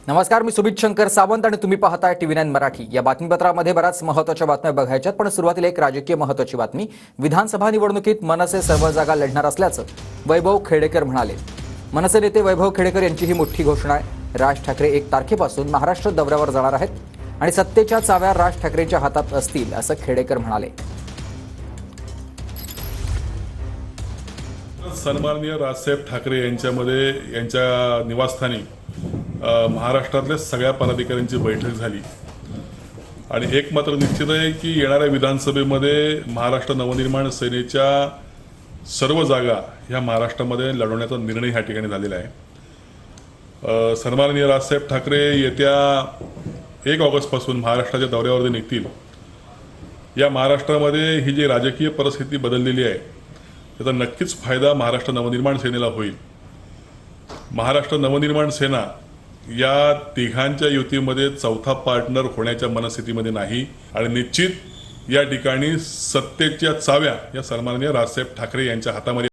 नमस्कार, मी सुमित शंकर सावंत आणि तुम्ही पाहताय TV9 मराठी। या बातमीपत्रामध्ये बऱ्याच महत्त्वाच्या बातम्या बघायच्यात, पण सुरुवातीला एक राजकीय महत्त्वाची बातमी। विधानसभा निवडणुकीत मनसे सर्व जागा लढणार असल्याचं वैभव खेडेकर म्हणाले। मनसे नेते वैभव खेडेकर यांची ही मोठी घोषणा आहे। राज ठाकरे 1 तारखेपासून महाराष्ट्र दौऱ्यावर जाणार आहेत आणि सत्तेच्या चाव्या राज ठाकरेंच्या हातात असतील असं खेडेकर म्हणाले। सन्माननीय राजसाहेब ठाकरे यांच्या निवासस्थानी महाराष्ट्रातल्या सगळ्या पदाधिकाऱ्यांची बैठक झाली आणि एक मात्र निश्चित आहे की येणाऱ्या विधानसभेमध्ये महाराष्ट्र नवनिर्माण सेनेच्या सर्व जागा ह्या महाराष्ट्रामध्ये लढवण्याचा निर्णय ह्या ठिकाणी झालेला आहे। सन्माननीय राजसाहेब ठाकरे येत्या 1 ऑगस्टपासून महाराष्ट्राच्या दौऱ्यावर निघतील। या महाराष्ट्रामध्ये ही जी राजकीय परिस्थिती बदललेली आहे त्याचा नक्कीच फायदा महाराष्ट्र नवनिर्माण सेनेला होईल। महाराष्ट्र नवनिर्माण सेना या तिघांच्या युतीमध्ये चौथा पार्टनर होण्याच्या मनस्थितीमध्ये नाही आणि निश्चित या ठिकाणी सत्तेच्या चाव्या या सन्माननीय राजसाहेब ठाकरे यांच्या हातामध्ये